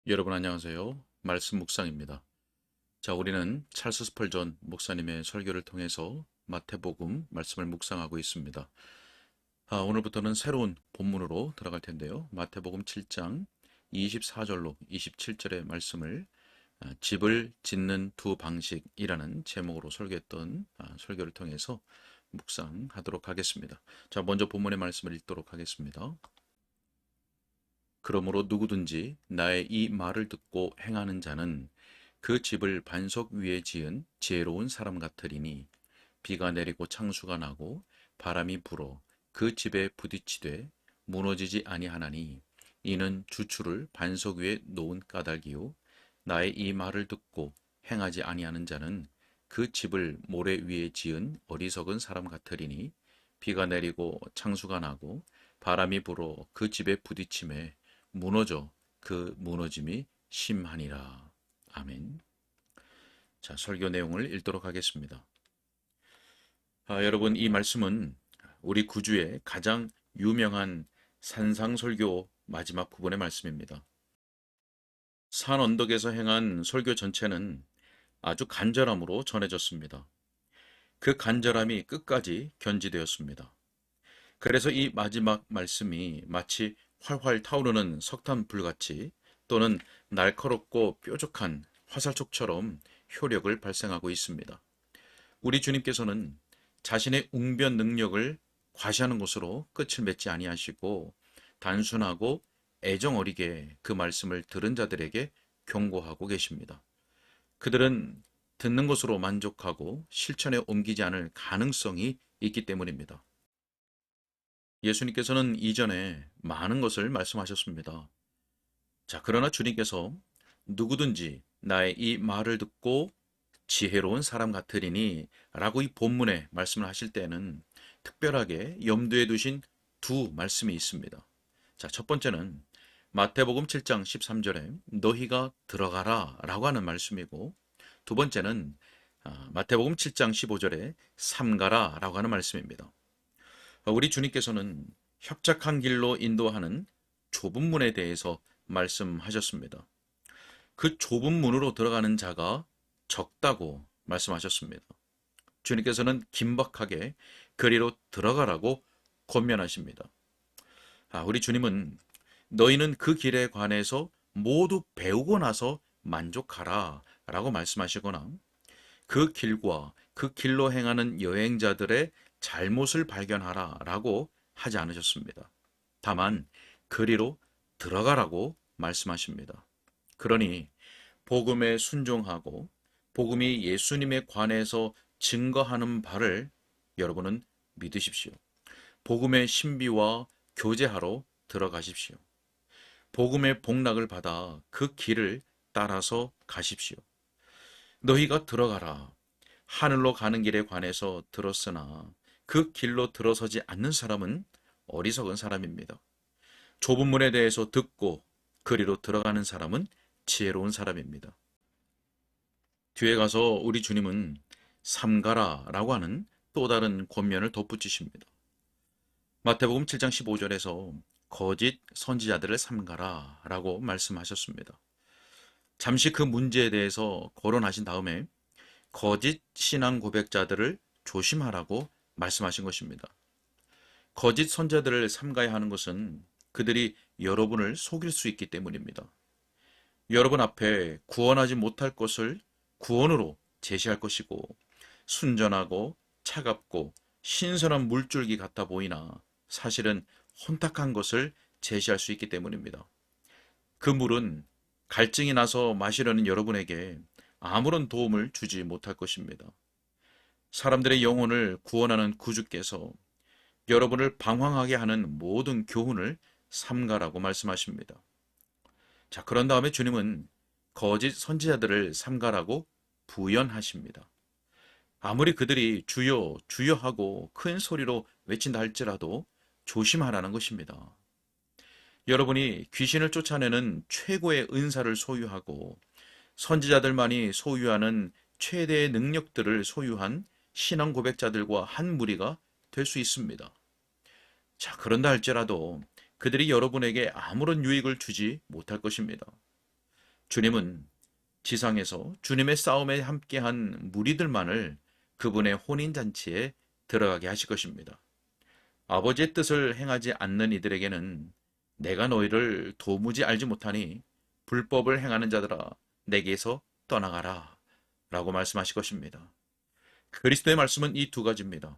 여러분 안녕하세요. 말씀 묵상입니다. 자, 우리는 찰스 스펄전 목사님의 설교를 통해서 마태복음 말씀을 묵상하고 있습니다. 오늘부터는 새로운 본문으로 들어갈 텐데요. 마태복음 7장 24절로 27절의 말씀을 집을 짓는 두 방식이라는 제목으로 설교했던 설교를 통해서 묵상하도록 하겠습니다. 자, 먼저 본문의 말씀을 읽도록 하겠습니다. 그러므로 누구든지 나의 이 말을 듣고 행하는 자는 그 집을 반석 위에 지은 지혜로운 사람 같으리니 비가 내리고 창수가 나고 바람이 불어 그 집에 부딪히되 무너지지 아니하나니 이는 주추를 반석 위에 놓은 까닭이요 나의 이 말을 듣고 행하지 아니하는 자는 그 집을 모래 위에 지은 어리석은 사람 같으리니 비가 내리고 창수가 나고 바람이 불어 그 집에 부딪힘에 무너져 그 무너짐이 심하니라. 아멘. 자, 설교 내용을 읽도록 하겠습니다. 여러분, 이 말씀은 우리 구주의 가장 유명한 산상설교 마지막 부분의 말씀입니다. 산 언덕에서 행한 설교 전체는 아주 간절함으로 전해졌습니다. 그 간절함이 끝까지 견지되었습니다. 그래서 이 마지막 말씀이 마치 활활 타오르는 석탄불같이 또는 날카롭고 뾰족한 화살촉처럼 효력을 발생하고 있습니다. 우리 주님께서는 자신의 웅변 능력을 과시하는 것으로 끝을 맺지 아니하시고 단순하고 애정 어리게 그 말씀을 들은 자들에게 경고하고 계십니다. 그들은 듣는 것으로 만족하고 실천에 옮기지 않을 가능성이 있기 때문입니다. 예수님께서는 이전에 많은 것을 말씀하셨습니다. 자, 그러나 주님께서 누구든지 나의 이 말을 듣고 지혜로운 사람 같으리니 라고 이 본문에 말씀을 하실 때는 특별하게 염두에 두신 두 말씀이 있습니다. 자, 첫 번째는 마태복음 7장 13절에 너희가 들어가라 라고 하는 말씀이고, 두 번째는 마태복음 7장 15절에 삼가라 라고 하는 말씀입니다. 우리 주님께서는 협착한 길로 인도하는 좁은 문에 대해서 말씀하셨습니다. 그 좁은 문으로 들어가는 자가 적다고 말씀하셨습니다. 주님께서는 긴박하게 그리로 들어가라고 권면하십니다. 우리 주님은 너희는 그 길에 관해서 모두 배우고 나서 만족하라 라고 말씀하시거나 그 길과 그 길로 행하는 여행자들의 잘못을 발견하라 라고 하지 않으셨습니다. 다만 그리로 들어가라고 말씀하십니다. 그러니 복음에 순종하고 복음이 예수님에 관해서 증거하는 바를 여러분은 믿으십시오. 복음의 신비와 교제하러 들어가십시오. 복음의 복락을 받아 그 길을 따라서 가십시오. 너희가 들어가라. 하늘로 가는 길에 관해서 들었으나 그 길로 들어서지 않는 사람은 어리석은 사람입니다. 좁은 문에 대해서 듣고 그리로 들어가는 사람은 지혜로운 사람입니다. 뒤에 가서 우리 주님은 삼가라 라고 하는 또 다른 권면을 덧붙이십니다. 마태복음 7장 15절에서 거짓 선지자들을 삼가라 라고 말씀하셨습니다. 잠시 그 문제에 대해서 거론하신 다음에 거짓 신앙 고백자들을 조심하라고 말씀하신 것입니다. 거짓 선자들을 삼가야 하는 것은 그들이 여러분을 속일 수 있기 때문입니다. 여러분 앞에 구원하지 못할 것을 구원으로 제시할 것이고 순전하고 차갑고 신선한 물줄기 같아 보이나 사실은 혼탁한 것을 제시할 수 있기 때문입니다. 그 물은 갈증이 나서 마시려는 여러분에게 아무런 도움을 주지 못할 것입니다. 사람들의 영혼을 구원하는 구주께서 여러분을 방황하게 하는 모든 교훈을 삼가라고 말씀하십니다. 자, 그런 다음에 주님은 거짓 선지자들을 삼가라고 부연하십니다. 아무리 그들이 주여 주여 하고 큰 소리로 외친다 할지라도 조심하라는 것입니다. 여러분이 귀신을 쫓아내는 최고의 은사를 소유하고 선지자들만이 소유하는 최대의 능력들을 소유한 신앙 고백자들과 한 무리가 될 수 있습니다. 자, 그런다 할지라도 그들이 여러분에게 아무런 유익을 주지 못할 것입니다. 주님은 지상에서 주님의 싸움에 함께한 무리들만을 그분의 혼인잔치에 들어가게 하실 것입니다. 아버지의 뜻을 행하지 않는 이들에게는 내가 너희를 도무지 알지 못하니 불법을 행하는 자들아 내게서 떠나가라 라고 말씀하실 것입니다. 그리스도의 말씀은 이 두 가지입니다.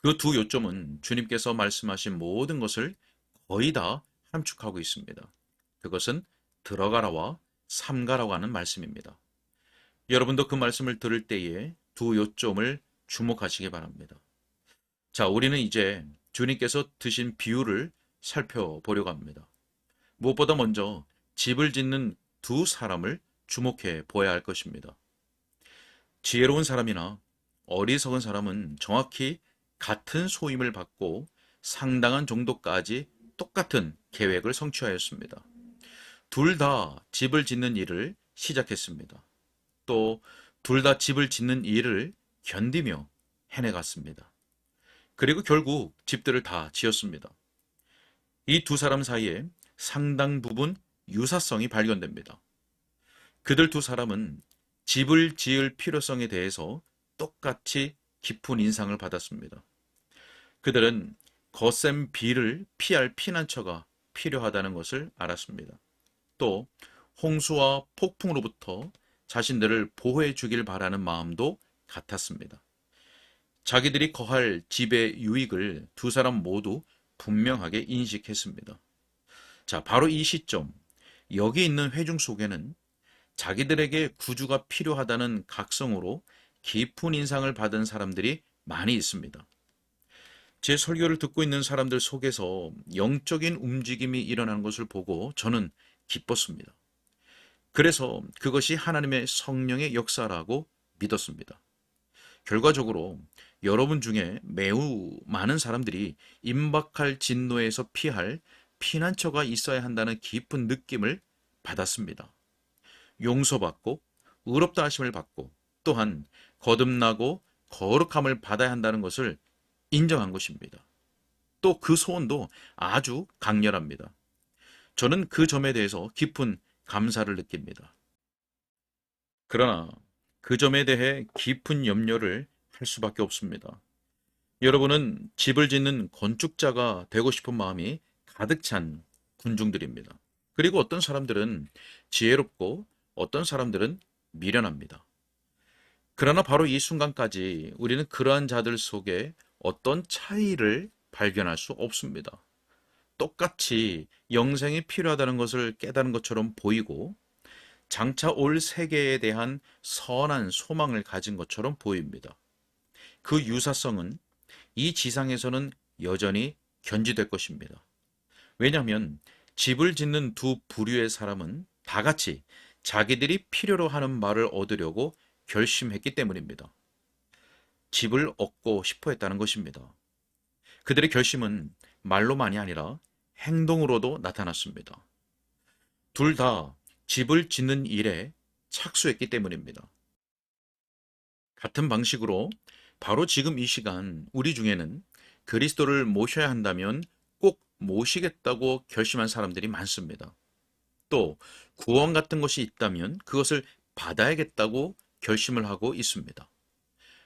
그 두 요점은 주님께서 말씀하신 모든 것을 거의 다 함축하고 있습니다. 그것은 들어가라와 삼가라고 하는 말씀입니다. 여러분도 그 말씀을 들을 때에 두 요점을 주목하시기 바랍니다. 자, 우리는 이제 주님께서 드신 비유를 살펴보려고 합니다. 무엇보다 먼저 집을 짓는 두 사람을 주목해 보아야 할 것입니다. 지혜로운 사람이나 어리석은 사람은 정확히 같은 소임을 받고 상당한 정도까지 똑같은 계획을 성취하였습니다. 둘 다 집을 짓는 일을 시작했습니다. 또 둘 다 집을 짓는 일을 견디며 해내갔습니다. 그리고 결국 집들을 다 지었습니다. 이 두 사람 사이에 상당 부분 유사성이 발견됩니다. 그들 두 사람은 집을 지을 필요성에 대해서 똑같이 깊은 인상을 받았습니다. 그들은 거센 비를 피할 피난처가 필요하다는 것을 알았습니다. 또 홍수와 폭풍으로부터 자신들을 보호해 주길 바라는 마음도 같았습니다. 자기들이 거할 집의 유익을 두 사람 모두 분명하게 인식했습니다. 자, 바로 이 시점, 여기 있는 회중 속에는 자기들에게 구주가 필요하다는 각성으로 깊은 인상을 받은 사람들이 많이 있습니다. 제 설교를 듣고 있는 사람들 속에서 영적인 움직임이 일어나는 것을 보고 저는 기뻤습니다. 그래서 그것이 하나님의 성령의 역사라고 믿었습니다. 결과적으로 여러분 중에 매우 많은 사람들이 임박할 진노에서 피할 피난처가 있어야 한다는 깊은 느낌을 받았습니다. 용서받고 의롭다 하심을 받고 또한 거듭나고 거룩함을 받아야 한다는 것을 인정한 것입니다. 또 그 소원도 아주 강렬합니다. 저는 그 점에 대해서 깊은 감사를 느낍니다. 그러나 그 점에 대해 깊은 염려를 할 수밖에 없습니다. 여러분은 집을 짓는 건축자가 되고 싶은 마음이 가득 찬 군중들입니다. 그리고 어떤 사람들은 지혜롭고 어떤 사람들은 미련합니다. 그러나 바로 이 순간까지 우리는 그러한 자들 속에 어떤 차이를 발견할 수 없습니다. 똑같이 영생이 필요하다는 것을 깨달은 것처럼 보이고 장차 올 세계에 대한 선한 소망을 가진 것처럼 보입니다. 그 유사성은 이 지상에서는 여전히 견지될 것입니다. 왜냐하면 집을 짓는 두 부류의 사람은 다 같이 자기들이 필요로 하는 말을 얻으려고 결심했기 때문입니다. 집을 얻고 싶어 했다는 것입니다. 그들의 결심은 말로만이 아니라 행동으로도 나타났습니다. 둘 다 집을 짓는 일에 착수했기 때문입니다. 같은 방식으로 바로 지금 이 시간 우리 중에는 그리스도를 모셔야 한다면 꼭 모시겠다고 결심한 사람들이 많습니다. 또 구원 같은 것이 있다면 그것을 받아야겠다고 결심을 하고 있습니다.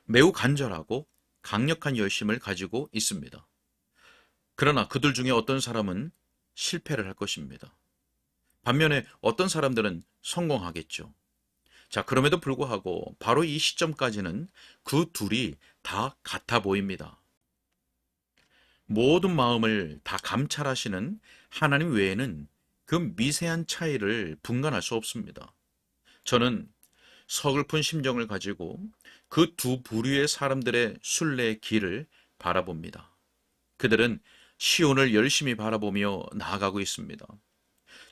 매우 간절하고 강력한 열심을 가지고 있습니다. 그러나 그들 중에 어떤 사람은 실패를 할 것입니다. 반면에 어떤 사람들은 성공하겠죠. 자, 그럼에도 불구하고 바로 이 시점까지는 그 둘이 다 같아 보입니다. 모든 마음을 다 감찰하시는 하나님 외에는 그 미세한 차이를 분간할 수 없습니다. 저는 서글픈 심정을 가지고 그 두 부류의 사람들의 순례의 길을 바라봅니다. 그들은 시온을 열심히 바라보며 나아가고 있습니다.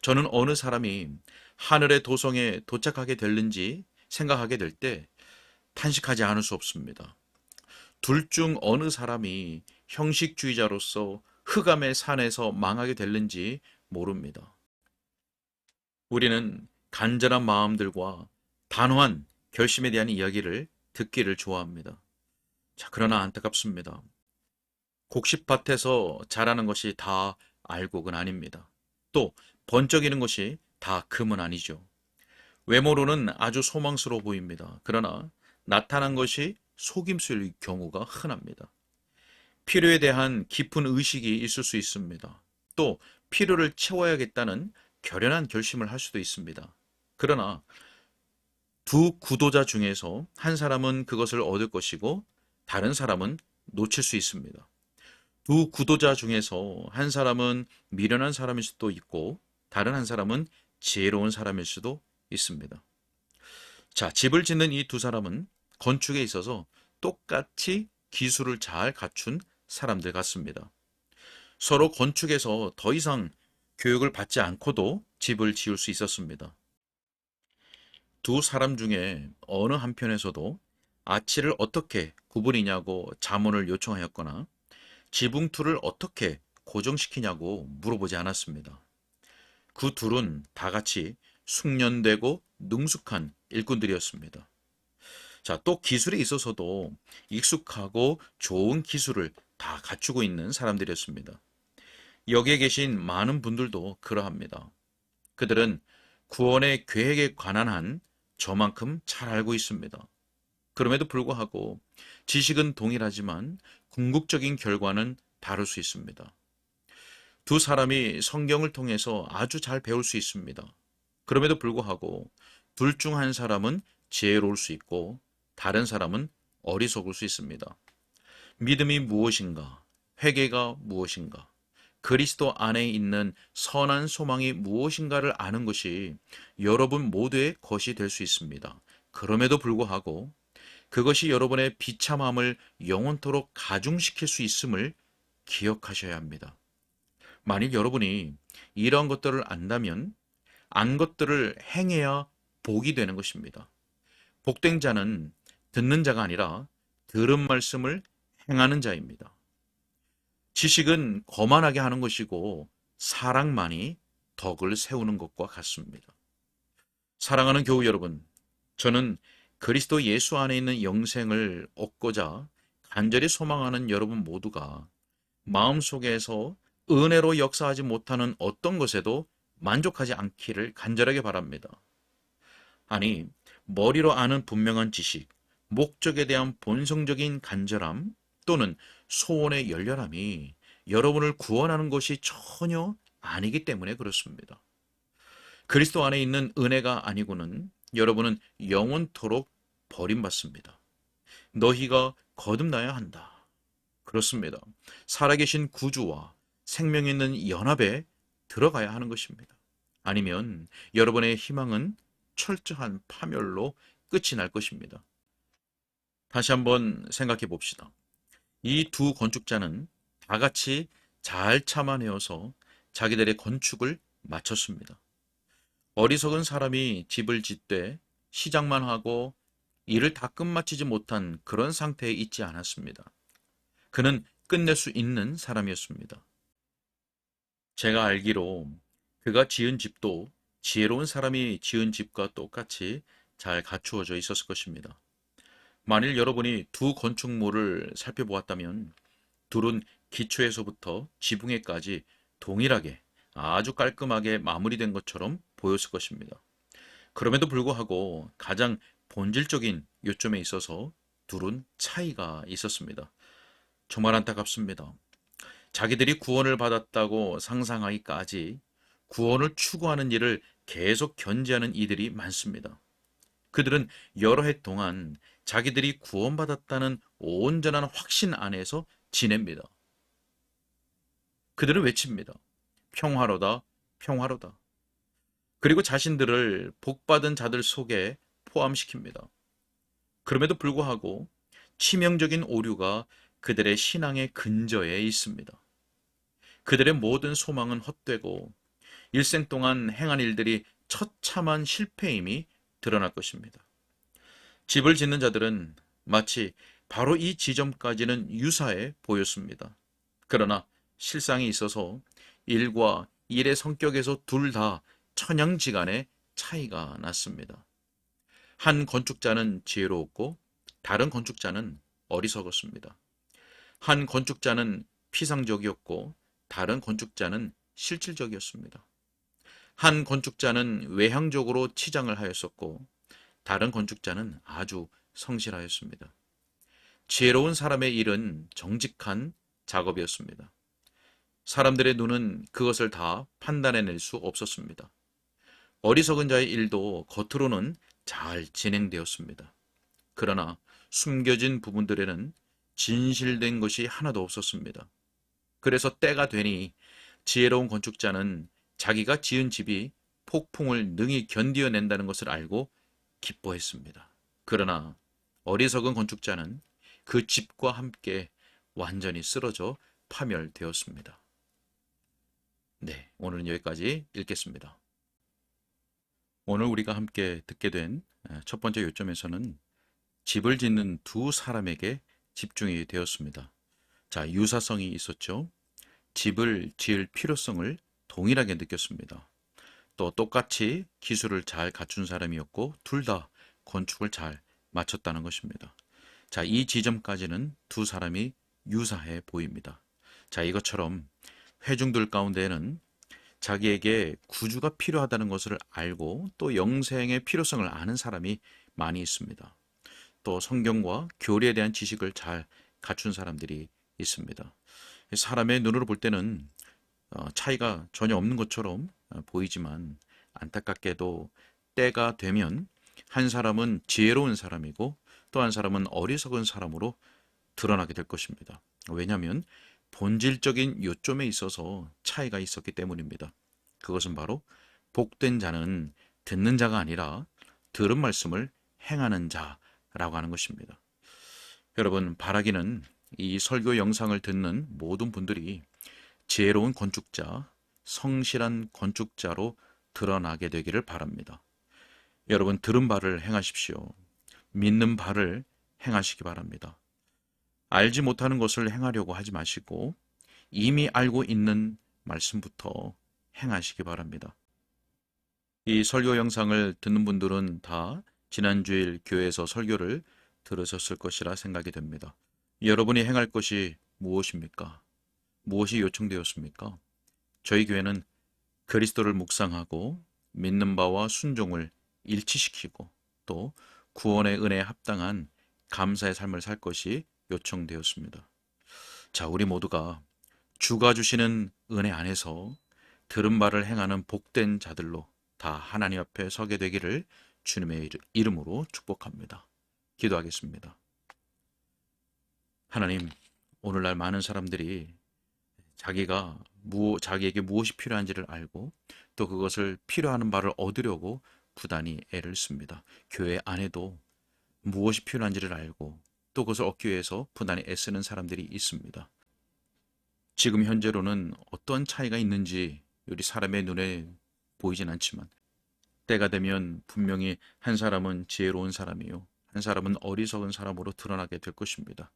저는 어느 사람이 하늘의 도성에 도착하게 될는지 생각하게 될 때 탄식하지 않을 수 없습니다. 둘 중 어느 사람이 형식주의자로서 흑암의 산에서 망하게 될는지 모릅니다. 우리는 간절한 마음들과 단호한 결심에 대한 이야기를 듣기를 좋아합니다. 자, 그러나 안타깝습니다. 곡식밭에서 자라는 것이 다 알곡은 아닙니다. 또 번쩍이는 것이 다 금은 아니죠. 외모로는 아주 소망스러워 보입니다. 그러나 나타난 것이 속임수일 경우가 흔합니다. 필요에 대한 깊은 의식이 있을 수 있습니다. 또 필요를 채워야겠다는 결연한 결심을 할 수도 있습니다. 그러나 두 구도자 중에서 한 사람은 그것을 얻을 것이고 다른 사람은 놓칠 수 있습니다. 두 구도자 중에서 한 사람은 미련한 사람일 수도 있고 다른 한 사람은 지혜로운 사람일 수도 있습니다. 자, 집을 짓는 이 두 사람은 건축에 있어서 똑같이 기술을 잘 갖춘 사람들 같습니다. 서로 건축에서 더 이상 교육을 받지 않고도 집을 지을 수 있었습니다. 두 사람 중에 어느 한편에서도 아치를 어떻게 구부리냐고 자문을 요청하였거나 지붕틀을 어떻게 고정시키냐고 물어보지 않았습니다. 그 둘은 다 같이 숙련되고 능숙한 일꾼들이었습니다. 자, 또 기술에 있어서도 익숙하고 좋은 기술을 다 갖추고 있는 사람들이었습니다. 여기에 계신 많은 분들도 그러합니다. 그들은 구원의 계획에 관한 한 저만큼 잘 알고 있습니다. 그럼에도 불구하고 지식은 동일하지만 궁극적인 결과는 다를 수 있습니다. 두 사람이 성경을 통해서 아주 잘 배울 수 있습니다. 그럼에도 불구하고 둘 중 한 사람은 지혜로울 수 있고 다른 사람은 어리석을 수 있습니다. 믿음이 무엇인가? 회개가 무엇인가? 그리스도 안에 있는 선한 소망이 무엇인가를 아는 것이 여러분 모두의 것이 될 수 있습니다. 그럼에도 불구하고 그것이 여러분의 비참함을 영원토록 가중시킬 수 있음을 기억하셔야 합니다. 만일 여러분이 이러한 것들을 안다면 안 것들을 행해야 복이 되는 것입니다. 복된 자는 듣는 자가 아니라 들은 말씀을 행하는 자입니다. 지식은 거만하게 하는 것이고 사랑만이 덕을 세우는 것과 같습니다. 사랑하는 교우 여러분, 저는 그리스도 예수 안에 있는 영생을 얻고자 간절히 소망하는 여러분 모두가 마음속에서 은혜로 역사하지 못하는 어떤 것에도 만족하지 않기를 간절하게 바랍니다. 아니, 머리로 아는 분명한 지식, 목적에 대한 본성적인 간절함 또는 소원의 열렬함이 여러분을 구원하는 것이 전혀 아니기 때문에 그렇습니다. 그리스도 안에 있는 은혜가 아니고는 여러분은 영원토록 버림받습니다. 너희가 거듭나야 한다. 그렇습니다. 살아계신 구주와 생명 있는 연합에 들어가야 하는 것입니다. 아니면 여러분의 희망은 철저한 파멸로 끝이 날 것입니다. 다시 한번 생각해 봅시다. 이 두 건축자는 다 같이 잘 참아내어서 자기들의 건축을 마쳤습니다. 어리석은 사람이 집을 짓되 시작만 하고 일을 다 끝마치지 못한 그런 상태에 있지 않았습니다. 그는 끝낼 수 있는 사람이었습니다. 제가 알기로 그가 지은 집도 지혜로운 사람이 지은 집과 똑같이 잘 갖추어져 있었을 것입니다. 만일 여러분이 두 건축물을 살펴보았다면 둘은 기초에서부터 지붕에까지 동일하게 아주 깔끔하게 마무리된 것처럼 보였을 것입니다. 그럼에도 불구하고 가장 본질적인 요점에 있어서 둘은 차이가 있었습니다. 정말 안타깝습니다. 자기들이 구원을 받았다고 상상하기까지 구원을 추구하는 일을 계속 견지하는 이들이 많습니다. 그들은 여러 해 동안 자기들이 구원받았다는 온전한 확신 안에서 지냅니다. 그들은 외칩니다. 평화로다, 평화로다. 그리고 자신들을 복받은 자들 속에 포함시킵니다. 그럼에도 불구하고 치명적인 오류가 그들의 신앙의 근저에 있습니다. 그들의 모든 소망은 헛되고 일생 동안 행한 일들이 처참한 실패임이 드러날 것입니다. 집을 짓는 자들은 마치 바로 이 지점까지는 유사해 보였습니다. 그러나 실상에 있어서 일과 일의 성격에서 둘 다 천양지간의 차이가 났습니다. 한 건축자는 지혜로웠고 다른 건축자는 어리석었습니다. 한 건축자는 피상적이었고 다른 건축자는 실질적이었습니다. 한 건축자는 외향적으로 치장을 하였었고 다른 건축자는 아주 성실하였습니다. 지혜로운 사람의 일은 정직한 작업이었습니다. 사람들의 눈은 그것을 다 판단해낼 수 없었습니다. 어리석은 자의 일도 겉으로는 잘 진행되었습니다. 그러나 숨겨진 부분들에는 진실된 것이 하나도 없었습니다. 그래서 때가 되니 지혜로운 건축자는 자기가 지은 집이 폭풍을 능히 견디어낸다는 것을 알고 기뻐했습니다. 그러나 어리석은 건축자는 그 집과 함께 완전히 쓰러져 파멸되었습니다. 네, 오늘은 여기까지 읽겠습니다. 오늘 우리가 함께 듣게 된 첫 번째 요점에서는 집을 짓는 두 사람에게 집중이 되었습니다. 자, 유사성이 있었죠. 집을 지을 필요성을 동일하게 느꼈습니다. 또 똑같이 기술을 잘 갖춘 사람이었고 둘 다 건축을 잘 마쳤다는 것입니다. 자, 이 지점까지는 두 사람이 유사해 보입니다. 자, 이것처럼 회중들 가운데에는 자기에게 구주가 필요하다는 것을 알고 또 영생의 필요성을 아는 사람이 많이 있습니다. 또 성경과 교리에 대한 지식을 잘 갖춘 사람들이 있습니다. 사람의 눈으로 볼 때는 차이가 전혀 없는 것처럼 보이지만 안타깝게도 때가 되면 한 사람은 지혜로운 사람이고 또 한 사람은 어리석은 사람으로 드러나게 될 것입니다. 왜냐하면 본질적인 요점에 있어서 차이가 있었기 때문입니다. 그것은 바로 복된 자는 듣는 자가 아니라 들은 말씀을 행하는 자라고 하는 것입니다. 여러분, 바라기는 이 설교 영상을 듣는 모든 분들이 지혜로운 건축자, 성실한 건축자로 드러나게 되기를 바랍니다. 여러분, 들은 바를 행하십시오. 믿는 바를 행하시기 바랍니다. 알지 못하는 것을 행하려고 하지 마시고 이미 알고 있는 말씀부터 행하시기 바랍니다. 이 설교 영상을 듣는 분들은 다 지난주일 교회에서 설교를 들으셨을 것이라 생각이 됩니다. 여러분이 행할 것이 무엇입니까? 무엇이 요청되었습니까? 저희 교회는 그리스도를 묵상하고 믿는 바와 순종을 일치시키고 또 구원의 은혜에 합당한 감사의 삶을 살 것이 요청되었습니다. 자, 우리 모두가 주가 주시는 은혜 안에서 들은 바를 행하는 복된 자들로 다 하나님 앞에 서게 되기를 주님의 이름으로 축복합니다. 기도하겠습니다. 하나님, 오늘날 많은 사람들이 자기에게 무엇이 필요한지를 알고 또 그것을 필요하는 바를 얻으려고 부단히 애를 씁니다. 교회 안에도 무엇이 필요한지를 알고 또 그것을 얻기 위해서 부단히 애쓰는 사람들이 있습니다. 지금 현재로는 어떤 차이가 있는지 우리 사람의 눈에 보이진 않지만 때가 되면 분명히 한 사람은 지혜로운 사람이요, 한 사람은 어리석은 사람으로 드러나게 될 것입니다.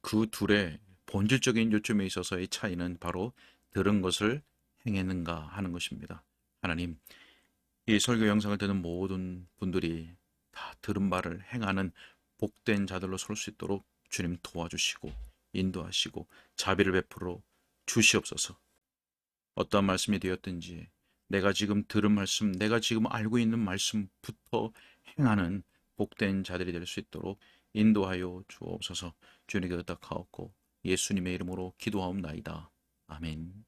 그 둘의 본질적인 요점에 있어서의 차이는 바로 들은 것을 행했는가 하는 것입니다. 하나님, 이 설교 영상을 듣는 모든 분들이 다 들은 바를 행하는 복된 자들로 설 수 있도록 주님 도와주시고 인도하시고 자비를 베풀어 주시옵소서. 어떠한 말씀이 되었든지 내가 지금 들은 말씀, 내가 지금 알고 있는 말씀부터 행하는 복된 자들이 될 수 있도록 인도하여 주옵소서. 주님께 의탁하옵고 예수님의 이름으로 기도하옵나이다. 아멘.